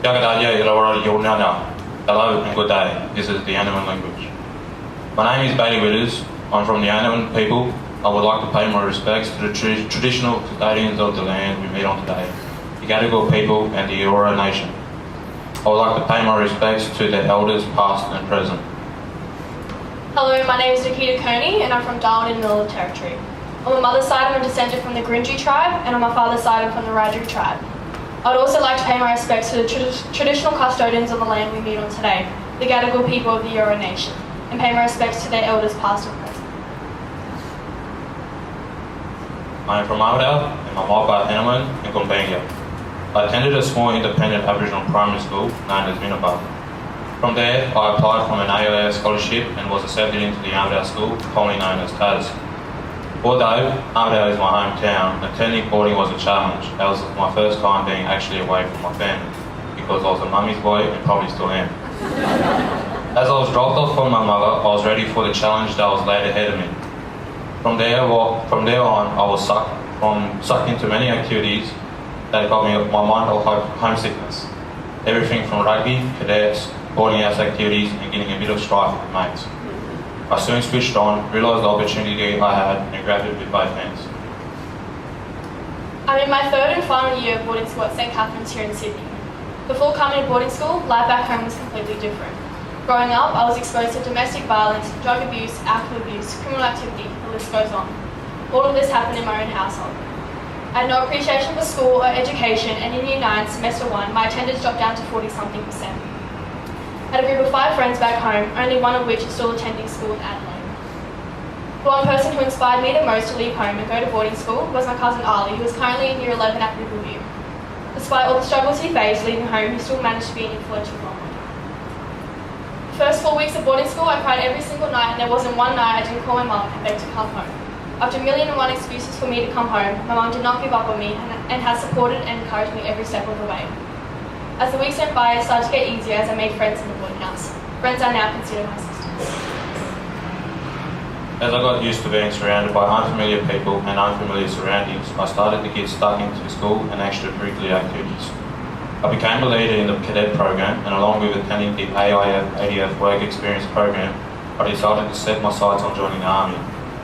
Yagadadia Irawara Yonana. Hello and good day. This is the Andaman language. My name is Bailey Witters. I'm from the Andaman people. I would like to pay my respects to the traditional custodians of the land we meet on today, the Gadigal people and the Eora Nation. I would like to pay my respects to their elders past and present. Hello, my name is Nikita and I'm from Darwin in the Northern Territory. On my mother's side, I'm a descendant from the Grinji tribe, and on my father's side, I'm from the Raju tribe. I'd also like to pay my respects to the traditional custodians of the land we meet on today, the Gadigal people of the Eora Nation, and pay my respects to their elders past and present. I am from Armadale, and my Maba Enaman and Gumbaynggirr. I attended a small independent Aboriginal primary school known as Minabah. From there, I applied for an AIEF scholarship and was accepted into the Armadale school, commonly known as TAS. Although Armadale is my hometown, attending boarding was a challenge. That was my first time being actually away from my family, because I was a mummy's boy and probably still am. As I was dropped off from my mother, I was ready for the challenge that was laid ahead of me. From there on, I was sucked into many activities that got me my mind off homesickness. Everything from rugby, cadets, boarding house activities, and getting a bit of strife with mates. I soon switched on, realised the opportunity I had, and grabbed it with both hands. I'm in my third and final year of boarding school at St Catherine's here in Sydney. Before coming to boarding school, life back home was completely different. Growing up, I was exposed to domestic violence, drug abuse, alcohol abuse, criminal activity, the list goes on. All of this happened in my own household. I had no appreciation for school or education, and in Year 9, Semester 1, my attendance dropped down to 40-something%. I had a group of 5 friends back home, only one of which is still attending school in Adelaide. The one person who inspired me the most to leave home and go to boarding school was my cousin Ali, who is currently in Year 11 at Riverview. Despite all the struggles he faced leaving home, he still managed to be an influential role model. The first 4 weeks of boarding school, I cried every single night, and there wasn't one night I didn't call my mum and beg to come home. After a million and one excuses for me to come home, my mum did not give up on me and has supported and encouraged me every step of the way. As the weeks went by, it started to get easier as I made friends in the boarding house. Friends I now consider my sisters. As I got used to being surrounded by unfamiliar people and unfamiliar surroundings, I started to get stuck into school and extracurricular activities. I became a leader in the cadet program, and along with attending the AIEF Work Experience program, I decided to set my sights on joining the Army.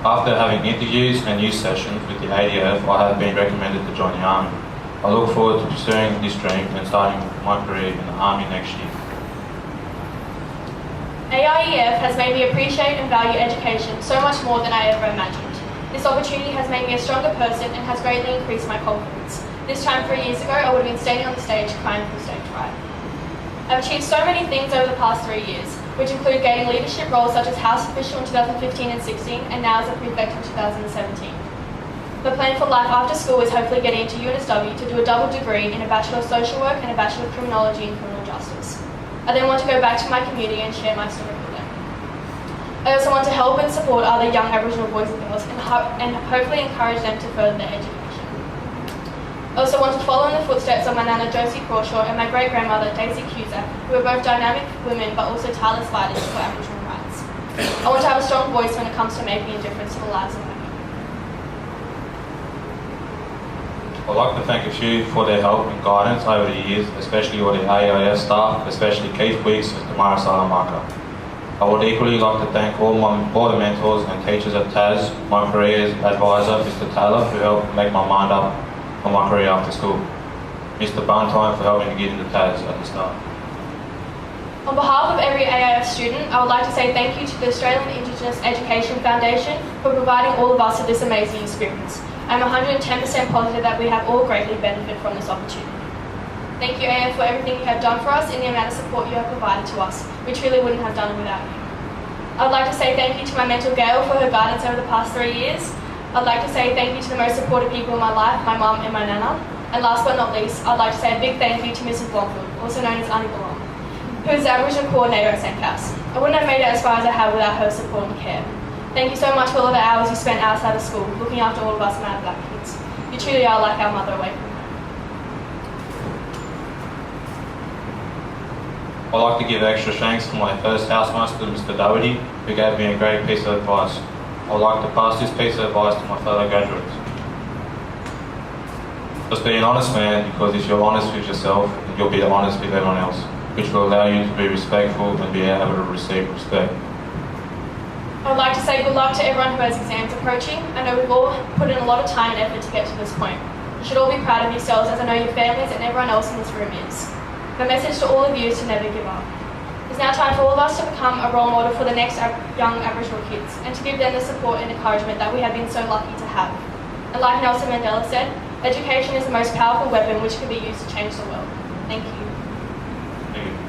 After having interviews and youth sessions with the AIEF, I have been recommended to join the Army. I look forward to pursuing this dream and starting my career in the Army next year. AIEF has made me appreciate and value education so much more than I ever imagined. This opportunity has made me a stronger person and has greatly increased my confidence. This time 3 years ago, I would have been standing on the stage crying from stage fright. I've achieved so many things over the past 3 years, which include gaining leadership roles such as House Official in 2015 and 16, and now as a Prefect in 2017. My plan for life after school is hopefully getting into UNSW to do a double degree in a Bachelor of Social Work and a Bachelor of Criminology and Criminal Justice. I then want to go back to my community and share my story with them. I also want to help and support other young Aboriginal boys and girls and hopefully encourage them to further their education. I also want to follow in the footsteps of my Nana Josie Crawshaw and my great-grandmother Daisy Cusack, who are both dynamic women but also tireless fighters for Aboriginal rights. I want to have a strong voice when it comes to making a difference to the lives of women. I'd like to thank a few for their help and guidance over the years, especially all the AIEF staff, especially Keith Weeks and Tamara Salamanca. I would equally like to thank all the mentors and teachers at TAS, my career advisor, Mr. Taylor, who helped make my mind up on my career after school, Mr. Buntime for helping me get into TAS at the start. On behalf of every AIF student, I would like to say thank you to the Australian Indigenous Education Foundation for providing all of us with this amazing experience. I'm 110% positive that we have all greatly benefited from this opportunity. Thank you, AIF, for everything you have done for us and the amount of support you have provided to us. We truly wouldn't have done it without you. I'd like to say thank you to my mentor Gail for her guidance over the past 3 years. I'd like to say thank you to the most supportive people in my life, my mum and my nana. And last but not least, I'd like to say a big thank you to Mrs. Blomfield, also known as Auntie Balong, who is the Aboriginal Coordinator at St. Cass. I wouldn't have made it as far as I have without her support and care. Thank you so much for all of the hours you spent outside of school, looking after all of us mad black kids. You truly are like our mother away from home. I'd like to give extra thanks to my first housemaster, Mr. Doherty, who gave me a great piece of advice. I'd like to pass this piece of advice to my fellow graduates. Just be an honest man, because if you're honest with yourself, you'll be honest with everyone else, which will allow you to be respectful and be able to receive respect. I would like to say good luck to everyone who has exams approaching. I know we've all put in a lot of time and effort to get to this point. You should all be proud of yourselves, as I know your families and everyone else in this room is. My message to all of you is to never give up. It's now time for all of us to become a role model for the next young Aboriginal kids and to give them the support and encouragement that we have been so lucky to have. And like Nelson Mandela said, education is the most powerful weapon which can be used to change the world. Thank you. Thank you.